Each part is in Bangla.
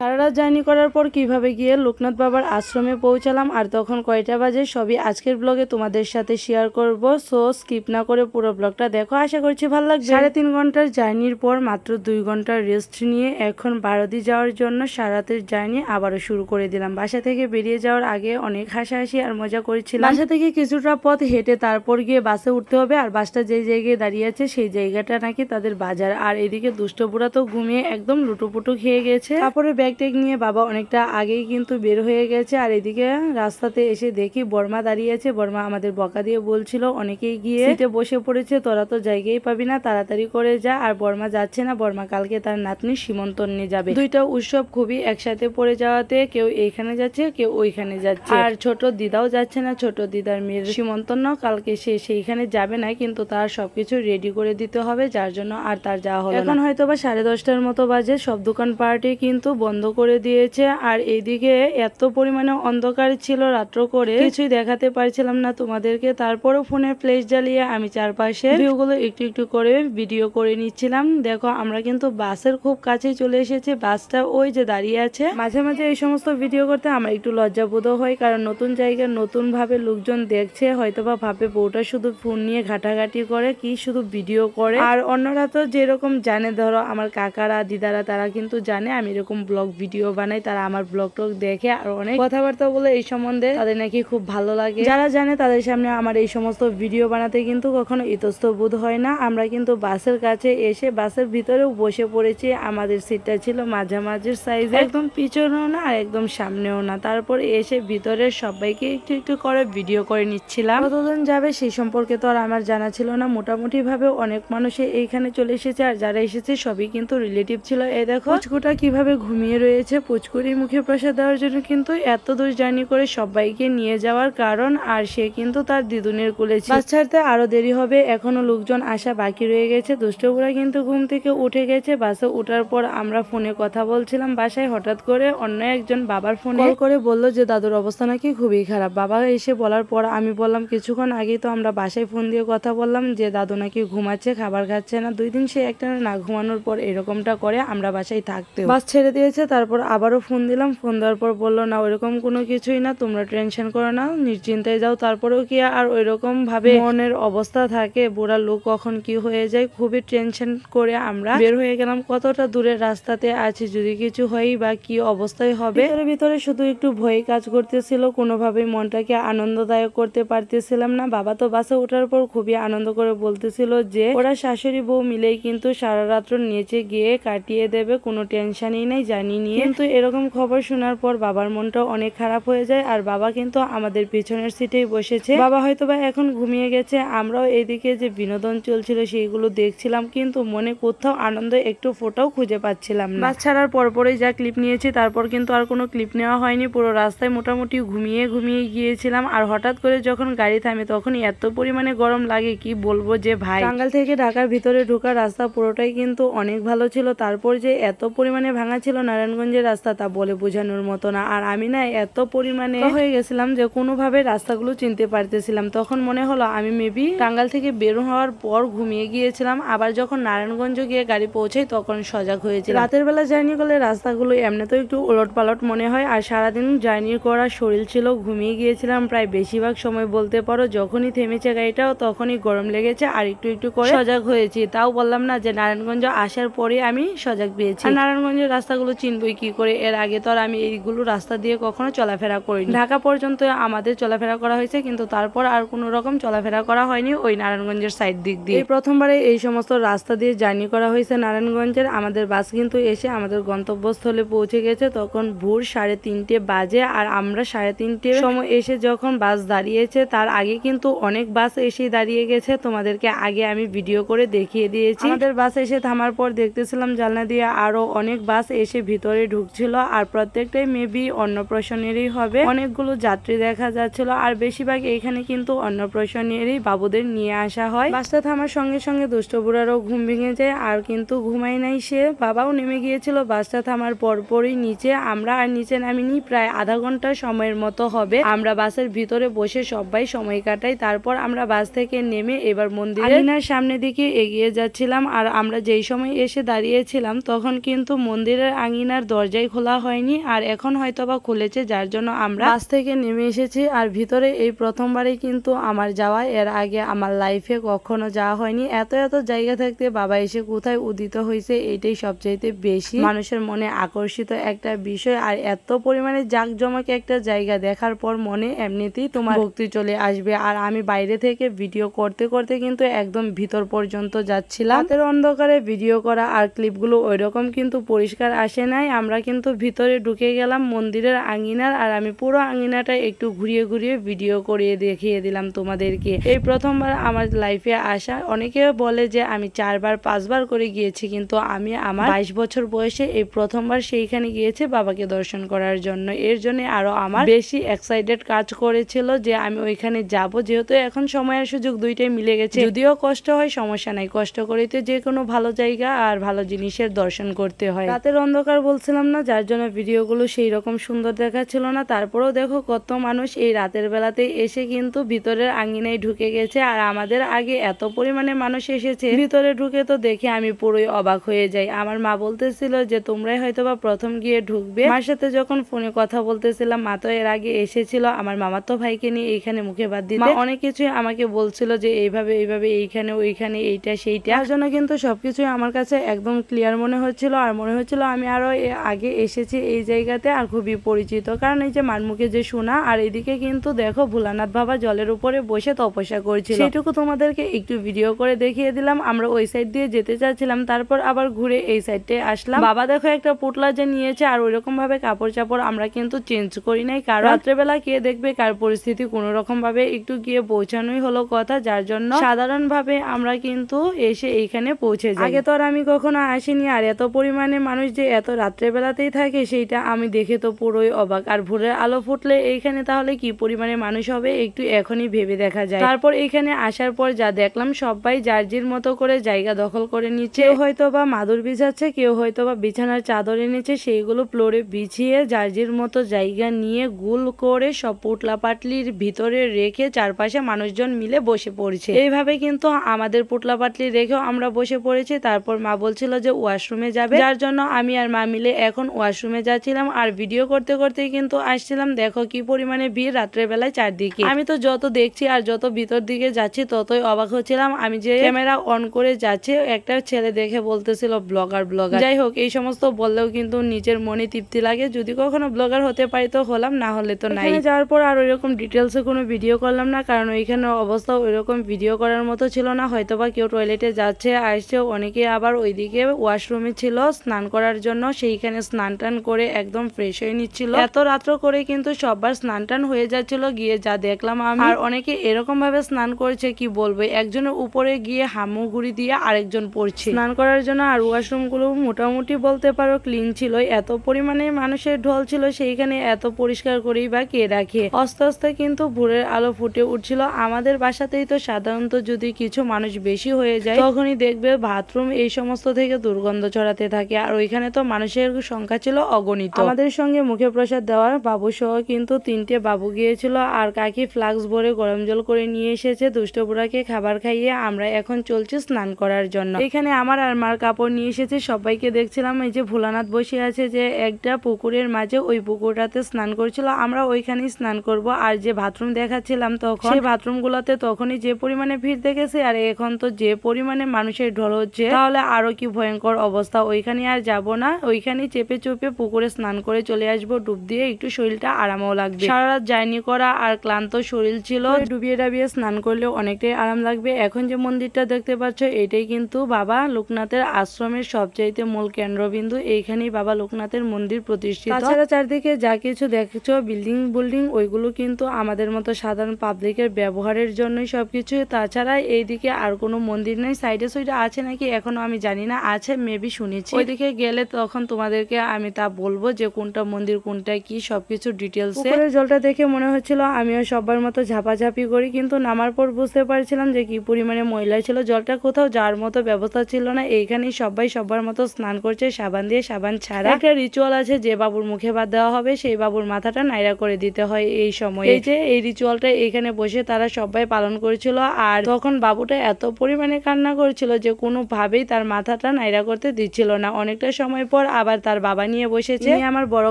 সারা রাত জার্নি করার পর কিভাবে গিয়ে লোকনাথ বাবার আশ্রমে পৌঁছালাম আর তখন কয়টা বাজে সবই আজকের ব্লগে তোমাদের সাথে শেয়ার করব। সো স্কিপ না করে পুরো ব্লগটা দেখো, আশা করছি ভালো লাগবে। 3.5 ঘন্টার জার্নির পর মাত্র 2 ঘন্টার রেস্ট নিয়ে এখন বারোদি যাওয়ার জন্য সারা রাতের জার্নি আবারও শুরু করে দিলাম। বাসা থেকে বেরিয়ে যাওয়ার আগে অনেক হাসাহাসি আর মজা করেছিলাম। বাসা থেকে কিছুটা পথ হেঁটে তারপর গিয়ে বাসে উঠতে হবে, আর বাসটা যে জায়গায় দাঁড়িয়ে আছে সেই জায়গাটা নাকি তাদের বাজার। আর এদিকে দুষ্ট বুড়া তো ঘুমিয়ে একদম লুটোপুটু খেয়ে গেছে। তারপরে ব্যাগ টেক নিয়ে বাবা অনেকটা আগেই কিন্তু বের হয়ে গেছে। আর এদিকে রাস্তাতে এসে দেখি বর্মা দাঁড়িয়ে আছে। বর্মা আমাদের বকা দিয়ে বলছিল অনেকেই গিয়ে সিটে বসে পড়েছে, তোরা তো জায়গায় পাবি না, তাড়াতাড়ি করে যা। আর বর্মা যাচ্ছে না, বর্মা কালকে তার নাতনি সীমন্তন্নে যাবে। দুইটা উৎসব খুবই একসাথে পড়ে যাওয়াতে কেউ এইখানে যাচ্ছে কেউ ওইখানে যাচ্ছে। আর ছোট দিদাও যাচ্ছে না, ছোট দিদার মেয়ের সীমন্তন্ন, কালকে সে সেইখানে যাবে না, কিন্তু তার সবকিছু রেডি করে দিতে হবে, যার জন্য আর তার যাওয়া হলো না। এখন হয়তো বা 10:30টার মতো বাজে, সব দোকান পার্টি কিন্তু বন্ধ করে দিয়েছে। আর এইদিকে এত পরিমাণে অন্ধকার ছিল, রাত্র করে কিছুই দেখাতে পারছিলাম না তোমাদেরকে। তারপরও ফোনের ফ্ল্যাশ জ্বালিয়ে আমি চারপাশে ভিউগুলো একটু একটু করে ভিডিও করে নিচ্ছিলাম। দেখো আমরা কিন্তু বাসের খুব কাছে চলে এসেছি, বাসটা ওই যে দাঁড়িয়ে আছে। মাঝে মাঝে এই সমস্ত ভিডিও করতে আমার একটু লজ্জাবোধ হয়, কারণ নতুন জায়গায় নতুন ভাবে লোকজন দেখছে, হয়তোবা ভাবে বউটা শুধু ফোন নিয়ে ঘাটাঘাটি করে, কি শুধু ভিডিও করে। আর অন্যরা তো যেরকম জানে, ধরো আমার কাকারা দিদারা তারা কিন্তু জানে আমি এরকম ব্লগ ভিডিও বানাই, তারা আমার ব্লগ টক দেখে আর অনেক কথাবার্তা বলে এই সম্বন্ধে, তাদের নাকি খুব ভালো লাগে। যারা জানে তাদের সামনে আমার এই সমস্ত ভিডিও বানাতে কিন্তু কখনো ইতস্ত বোধ হয় না। আমরা কিন্তু বাসের কাছে এসে বাসের ভিতরেও বসে পড়েছি। আমাদের সিটটা ছিল মাঝামাঝির সাইজে, একদম পিছনেও না আর একদম সামনেও না। তারপর এসে ভিতরে সবাইকে একটু একটু করে ভিডিও করে নিচ্ছিলাম। কতজন যাবে সেই সম্পর্কে তো আর আমার জানা ছিল না। মোটামুটি ভাবে অনেক মানুষই এইখানে চলে এসেছে, আর যারা এসেছে সবই কিন্তু রিলেটিভ ছিল। এই দেখো পুচকুটা কিভাবে ঘুমিয়ে রয়েছে। পুচকুরি মুখে প্রসাদ দেওয়ার জন্য কিন্তু এত দূর জার্নি করে সবাইকে নিয়ে যাওয়ার কারণ, আর সে কিন্তু তার দিদুনের কোলে ছিল। বাস ছাড়তে আরো দেরি হবে, এখনো লোকজন আসা বাকি রয়ে গেছে। দুষ্টপুরা কিন্তু ঘুম থেকে উঠে গেছে। বাসে উঠার পর আমরা ফোনে কথা বলছিলাম বাসায়, হঠাৎ করে অন্য একজন বাবার ফোনে কল করে বলল যে দাদুর অবস্থা নাকি খুবই খারাপ। বাবা এসে বলার পর আমি বললাম কিছুক্ষণ আগেই তো আমরা বাসায় ফোন দিয়ে কথা বললাম যে দাদু নাকি ঘুমাচ্ছে, খাবার খাচ্ছে না। 2 দিন সে একটা না ঘুমানোর পর এরকমটা করে, আমরা বাসায় থাকতে বাস ছেড়ে দিয়েছে। তারপর আবারও ফোন দিলাম, ফোন দেওয়ার পর বললো না ওইরকম কোনো কিছুই না, তোমরা টেনশন করো না, নিশ্চিন্তায় যাও। তারপরেও কি আর ওইরকম ভাবে মনের অবস্থা থাকে, বুড়া লোক কখন কি হয়ে যায়। খুবই টেনশন করে আমরা বের হয়ে গেলাম। কতটা দূরের রাস্তাতে আছি, যদি কিছু হয় বা কি অবস্থায় হবে। ভিতরে ভিতরে শুধু একটু ভয় কাজ করতেছিল, কোনোভাবেই মনটাকে আনন্দদায়ক করতে পারতেছিলাম না। বাবা তো বাসে ওঠার পর খুবই আনন্দ করে বলতেছিল যে ওরা শাশুড়ি বউ মিলেই কিন্তু সারা রাত্র নিচে গিয়ে কাটিয়ে দেবে, কোনো টেনশনই নেই জানি নিয়ে। কিন্তু এরকম খবর শোনার পর বাবার মনটা অনেক খারাপ হয়ে যায়। আর বাবা কিন্তু আমাদের পিছনের সিটেই বসেছে। বাবা হয়তোবা এখন ঘুমিয়ে গেছে। আমরাও এইদিকে যে বিনোদন চলছিল সেইগুলো দেখছিলাম, কিন্তু মনে কোথাও আনন্দ একটু ফোটাও খুঁজে পাচ্ছিলাম না। বাস ছাড়ার পরপরই যা ক্লিপ নিয়েছি, তারপর কিন্তু আর কোনো ক্লিপ নেওয়া হয়নি। পুরো রাস্তায় মোটামুটি ঘুমিয়ে ঘুমিয়ে গিয়েছিলাম। আর হঠাৎ করে যখন গাড়ি থামে তখন এত পরিমাণে গরম লাগে কি বলবো যে ভাই। টাঙ্গাইল থেকে ঢাকার ভিতরে ঢোকার রাস্তা পুরোটাই কিন্তু অনেক ভালো ছিল, তারপর যে এত পরিমাণে ভাঙা ছিল নারায়ণগঞ্জের রাস্তা তা বলে বোঝানোর মতো না। আর আমি না এত পরিমাণে হয়ে গেছিলাম যে কোনোভাবে রাস্তাগুলো চিনতে পারতেছিলাম। তখন মনে হলো আমি মেবি টাঙ্গাইল থেকে বের হওয়ার পর ঘুমিয়ে গিয়েছিলাম। আবার যখন নারায়ণগঞ্জ গিয়ে গাড়ি পৌঁছাই তখন সজাগ হয়েছিল। রাতের বেলা জার্নি করলে রাস্তাগুলো এমনিতেও একটু উলট পালট মনে হয়। আর সারাদিন জার্নি করার শরীর ছিল, ঘুমিয়ে গিয়েছিলাম প্রায় বেশিরভাগ সময় বলতে পারো। যখনই থেমেছে গাড়িটাও তখনই গরম লেগেছে, আর একটু একটু করে সজাগ হয়েছি। তাও বললাম না যে নারায়ণগঞ্জ আসার পরে আমি সজাগ পেয়েছি। আর নারায়ণগঞ্জের রাস্তাগুলো চিনবই কি করে, এর আগে তো আর আমি এইগুলো রাস্তা দিয়ে কখনো চলাফেরা করিনি। ঢাকা পর্যন্ত আমাদের চলাফেরা করা হয়েছে, কিন্তু তারপর আর কোনো রকম চলাফেরা করা হয়নি ওই নারায়ণগঞ্জের সাইড দিক দিয়ে। এই প্রথমবারে এই সমস্ত রাস্তা দিয়ে জার্নি করা হয়েছে নারায়ণগঞ্জের। আমাদের বাস কিন্তু এসে আমাদের গন্তব্যস্থলে পৌঁছে গেছে। তখন ভোর 3:30 বাজে, আর আমরা 3:30 সময় এসে যখন বাস দাঁড়িয়েছে তার আগে কিন্তু অনেক বাস এসে দাঁড়িয়ে গেছে। তোমাদেরকে আগে আমি ভিডিও করে দেখিয়ে দিয়েছি। আমাদের বাস এসে থামার পর দেখতেছিলাম জানলা দিয়ে আরো অনেক বাস এসে ভিতরে ঢুকছিল, আর প্রত্যেকটাই মেবি অন্নপ্রাশনেরই হবে। অনেকগুলো যাত্রী দেখা যাচ্ছিল, আর বেশিরভাগ এখানে কিন্তু অন্নপ্রাশনেরই বাবুদের নিয়ে আসা হয়। বাসটা থামার সঙ্গে সঙ্গে দুষ্ট বুড়ারও ঘুম ভেঙে যায়, আর কিন্তু ঘুমাই নাই সে। বাবাও নেমে গিয়েছিল বাসটা থামার পরপরই নিচে। আমরা আর নিচে নামিনি, প্রায় আধা ঘন্টা সময়ের মতো হবে আমরা বাসের ভিতরে বসে সবাই সময় কাটাই। তারপর আমরা বাস থেকে নেমে এবার মন্দিরের সামনের দিকে এগিয়ে যাচ্ছিলাম। আর আমরা যেই সময় এসে দাঁড়িয়েছিলাম তখন কিন্তু মন্দিরের আঙিনা আঙিনার দরজাই খোলা হয়নি, আর এখন হয়তো বা খুলেছে, যার জন্য আমরা বাস থেকে নেমে এসেছি। আর ভিতরে এই প্রথমবারই কিন্তু আমার যাওয়া, এর আগে আমার লাইফে কখনো যাওয়া হয়নি। এত এত জায়গা থাকতে বাবা এসে কোথায় উদিত হয়েছে, এটাই সবচাইতে বেশি মানুষের মনে আকর্ষিত একটা বিষয়। আর এত পরিমাণে জাঁকজমক একটা জায়গা দেখার পর মনে এমনিতেই তোমার ভক্তি চলে আসবে। আর আমি বাইরে থেকে ভিডিও করতে করতে কিন্তু একদম ভিতর পর্যন্ত যাচ্ছিলাম। রাতের অন্ধকারে ভিডিও করা আর ক্লিপগুলো ওইরকম কিন্তু পরিষ্কার আসে নাই। আমরা কিন্তু ভিতরে ঢুকে গেলাম মন্দিরের আঙিনার, আর আমি পুরো আঙিনাটা একটু ঘুরিয়ে ঘুরিয়ে ভিডিও করিয়ে দেখিয়ে দিলাম তোমাদেরকে। এই প্রথমবার আমার লাইফে আসা। অনেকে বলে যে আমি 4বার 5বার করে গিয়েছি, কিন্তু আমি আমার 22 বছর বয়সে এই প্রথমবার সেইখানে গিয়েছি বাবাকে দর্শন করার জন্য। এর জন্য আরো আমার বেশি এক্সাইটেড কাজ করেছিল যে আমি ওইখানে যাব, যেহেতু এখন সময়ের সুযোগ দুইটাই মিলে গেছে। যদিও কষ্ট হয়, সমস্যা নাই, কষ্ট করেই তো যে কোনো ভালো জায়গা আর ভালো জিনিসের দর্শন করতে হয়। রাতের অন্ধকার বলছিলাম না, যার জন্য ভিডিওগুলো সেই রকম সুন্দর দেখাচ্ছিল না। তারপরেও দেখো কত মানুষ এই রাতের বেলাতে এসে কিন্তু ভিতরের আঙ্গিনায় ঢুকে গেছে। আর আমাদের আগে এত পরিমাণে মানুষ এসেছে, ভিতরে ঢুকে তো দেখে আমি পুরোই অবাক হয়ে যাই। আমার মা বলতেছিল যে তোমরাই হয়তো বা প্রথম গিয়ে ঢুকবে। মার সাথে যখন ফোনে কথা বলতেছিলাম, মা তো এর আগে এসেছিল আমার মামাতো ভাইকে নিয়ে এইখানে মুখে বাদ দিতে। অনেক কিছুই আমাকে বলছিল যে এইভাবে এইভাবে এইখানে ওইখানে এইটা সেইটা, তার জন্য কিন্তু সবকিছুই আমার কাছে একদম ক্লিয়ার মনে হচ্ছিল। আর মনে হচ্ছিল আমি আরো আগে এসেছি এই জায়গাতে, আর খুবই পরিচিত। কারণ এই যে মার মুখে যে শোনা, আর এদিকে কিন্তু দেখো ভোলানাথ বাবা জলের উপরে বসে তপস্যা করছিল, সেইটুকু তোমাদেরকে একটু ভিডিও করে দেখিয়ে দিলাম। আমরা ওই সাইড দিয়ে যেতে চাচ্ছিলাম, তারপর আবার ঘুরে এই সাইডে আসলাম। বাবা দেখো একটা পুটলা যে নিয়েছে, আর ওইরকম ভাবে কাপড় চাপড় আমরা কিন্তু চেঞ্জ করি নাই, কারণ রাত্রেবেলা কে দেখবে কার পরিস্থিতি, কোন রকম ভাবে একটু গিয়ে পৌঁছানোই হলো কথা, যার জন্য সাধারণ ভাবে আমরা কিন্তু এসে এইখানে পৌঁছে যাই। আগে তো আর আমি কখনো আসিনি, আর এত পরিমাণে মানুষ যে এত রাত্রেবেলাতেই থাকে সেইটা আমি দেখে তো পুরোই অবাক। আর ভোরের আলো ফুটলে এইখানে তাহলে কি পরিমাণে মানুষ হবে একটু এখনই ভেবে দেখা যায়। তারপর এইখানে আসার পর যা দেখলাম, সবাই যার যার মতো করে জায়গা দখল করে নিচ্ছে। কেউ হয়তো বা মাদুর বিছাচ্ছে, কেউ হয়তো বা বিছানার চাদর এনেছে, সেইগুলো ফ্লোরে বিছিয়ে যার যার মতো জায়গা নিয়ে গোল করে সব পুটলা পাটলির ভিতরে রেখে চারপাশে মানুষজন মিলে বসে পড়ছে। এইভাবে কিন্তু আমাদের পুটলা পাটলি রেখেও আমরা বসে পড়েছি। তারপর মা বলছিল যে ওয়াশরুমে যাবে, যার জন্য আমি আর মা মিলে এখন ওয়াশরুমে যাচ্ছিলাম। আর ভিডিও করতে করতেই কিন্তু আসছিলাম। দেখো কি পরিমাণে ভিড় রাত্রের বেলায় চারদিকে। আমি তো যত দেখছি আর যত ভিতর দিকে যাচ্ছি ততই অবাক হচ্ছিলাম। আমি যে ক্যামেরা অন করে যাচ্ছি, একটা ছেলে দেখে বলতেছিল ব্লগার ব্লগার। যাই হোক, এই সমস্ত বললেও কিন্তু নিজের মনে তৃপ্তি লাগে। যদি কখনো ব্লগার হতে পারি তো হলাম, না হলে তো নাই। যাওয়ার পর আর ওইরকম ডিটেলসে কোনো ভিডিও করলাম না, কারণ ওইখানে অবস্থা ওইরকম ভিডিও করার মতো ছিল না। হয়তো বা কেউ টয়লেটে যাচ্ছে আসছে, অনেকে আবার ওইদিকে ওয়াশরুমে ছিল স্নান করার জন্য, সেইখানে স্নান টান করে একদম ফ্রেশ হয়ে নিচ্ছিল। এত রাত্র করে কিন্তু সবার স্নান টান হয়ে যাচ্ছিল, গিয়ে যা দেখলাম আমি। আর অনেকে এরকম ভাবে স্নান করছে কি বলবো, একজনের উপরে গিয়ে হামুগুড়ি দিয়ে আরেকজন পড়ছে স্নান করার জন্য। আর ওয়াশরুম গুলো মোটামুটি বলতে পারো ক্লিন ছিল। এত পরিমাণে মানুষের ঢল ছিল সেইখানে, এত পরিষ্কার করেই বা কে রাখে। আস্তে আস্তে কিন্তু ভোরের আলো ফুটে উঠছিল। আমাদের বাসাতেই তো সাধারণত যদি কিছু মানুষ বেশি হয়ে যায়, তখনই দেখবে বাথরুম এই সমস্ত থেকে দুর্গন্ধ ছড়াতে থাকে। আর ওইখানে তো মানুষের সংখ্যা ছিল অগণিত। আমাদের সঙ্গে মুখে প্রসাদ দেওয়ার বাবু সহ কিন্তু 3টে বাবু গিয়েছিল। আর কাকি ফ্লাক্স ভরে গরম জল করে নিয়ে এসেছে দুষ্টপুরাকে খাবার খাইয়ে। আমরা এখন চলছি স্নান করার জন্য। এখানে আমার আর মার কাপড় নিয়ে এসেছে, সবাইকে দেখছিলাম। এই যে ভোলানাথ বসে আছে যে একটা পুকুরের মাঝে, ওই পুকুরটাতে স্নান করছিল। আমরা ওইখানেই স্নান করব। আর যে বাথরুম দেখাচ্ছিলাম তখন, সেই বাথরুম গুলোতে তখনই যে পরিমাণে ভিড় দেখেছে, আর এখন তো যে পরিমাণে মানুষের ঢল হচ্ছে, তাহলে আরো কি ভয়ঙ্কর অবস্থা। ওইখানে আর যাব না, ওইখানে চেপে চুপে পুকুরে স্নান করে চলে আসবো। ডুব দিয়ে একটু শরীরটা আরামও লাগবে। সারা রাত জার্নি করা আর ক্লান্ত শরীর ছিল, ডুবিয়ে ডাবিয়ে স্নান করলেও অনেকটাই আরাম লাগবে। এখন যে মন্দিরটা দেখতে পাচ্ছ, এটাই কিন্তু বাবা লোকনাথের আশ্রমের সবচাইতে মূল কেন্দ্রবিন্দু। এইখানেই বাবা লোকনাথের মন্দির প্রতিষ্ঠিত। তাছাড়া চারদিকে যা কিছু দেখছো বিল্ডিং ওইগুলো কিন্তু আমাদের মতো সাধারণ পাবলিকের ব্যবহারের জন্যই সবকিছু। তাছাড়া এইদিকে আর কোনো মন্দির নেই। সাইডে সাইডে আছে নাকি এখনো আমি জানি না, আছে মেবি শুনেছি। ওইদিকে গেলে তখন তোমাদেরকে আমি তা বলবো যে কোনটা মন্দির কোনটা কি সবকিছু ডিটেলস। পুকুরের জলটা দেখে মনে হচ্ছিল আমিও সবার মতো ঝাপাঝাপি করি, কিন্তু নামার পর বুঝতে পারছিলাম যে কি পরিমাণে ময়লা ছিল। জলটা কোথাও যাওয়ার মতো ব্যবস্থা ছিল না। এইখানেই সবাই সবার মতো স্নান করছে সাবান দিয়ে, সাবান ছাড়া। একটা রিচুয়াল আছে, যে বাবুর মুখে ভাত দেওয়া হবে সেই বাবুর মাথাটা নাইরা করে দিতে হয় এই সময়। এই যে এই রিচুয়ালটা এখানে বসে তারা সবাই পালন করেছিল। আর তখন বাবুটা এত পরিমাণে কান্না করছিল যে কোনোভাবেই তার মাথাটা নাইরা করতে দিচ্ছিল না। অনেকটা সময় পর আবার তার বাবা নিয়ে বসেছে। আমার বড়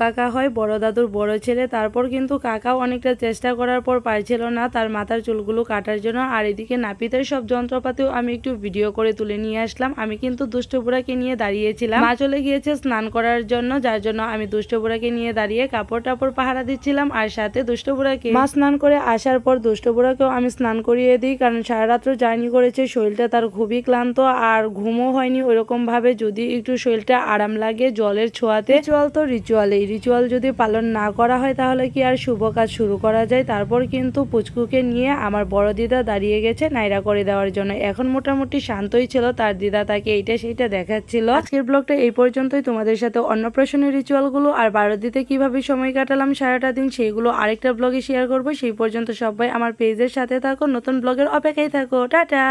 কাকা হয়, বড় দাদুর বড় ছেলে। তারপর কিন্তু কাকাও অনেকটা চেষ্টা করার পর পারছিল না তার মাথার চুলগুলো কাটার জন্য। আর এদিকে নাপিতের সব যন্ত্রপাতিও আমি একটু ভিডিও করে তুলে নিয়ে আসলাম। আমি কিন্তু দুষ্টু বুড়াকে নিয়ে দাঁড়িয়েছিলাম। মা চলে গিয়েছে স্নান করার জন্য, যার জন্য আমি দুষ্টু বুড়াকে নিয়ে দাঁড়িয়ে কাপড় টাপড় পাহারা দিচ্ছিলাম। আর সাথে দুষ্টু বুড়াকে মা স্নান করে আসার পর দুষ্টু বুড়াকেও আমি স্নান করিয়ে দিই, কারণ সারা রাত্র জার্নি করেছে, শরীরটা তার খুবই ক্লান্ত আর ঘুমও হয়নি ওইরকম ভাবে। যদি একটু শরীরটা আরাম লাগে জলের ছোঁয়াতে, রিচুয়াল তো রিচুয়াল, এই রিচুয়াল যদি পালন না করা হয় তাহলে কি আর শুভ কাজ শুরু করা যায়। তারপর কিন্তু পুচকুকে নিয়ে আমার বড় দিদা দাঁড়িয়ে গেছে নাইরা করে দেওয়ার জন্য। এখন মোটামুটি শান্তই ছিল, তার দিদা তাকে এইটা সেইটা দেখাচ্ছিল। আজকের ব্লগটা এই পর্যন্তই। তোমাদের সাথে অন্নপ্রাশনের রিচুয়ালগুলো আর বারোদিতে কিভাবে সময় কাটালাম সারাটা দিন সেইগুলো আরেকটা ব্লগে শেয়ার করবো। সেই পর্যন্ত সবাই আমার পেজের সাথে থাকো, নতুন ব্লগের অপেক্ষায় থাকো। টাটা।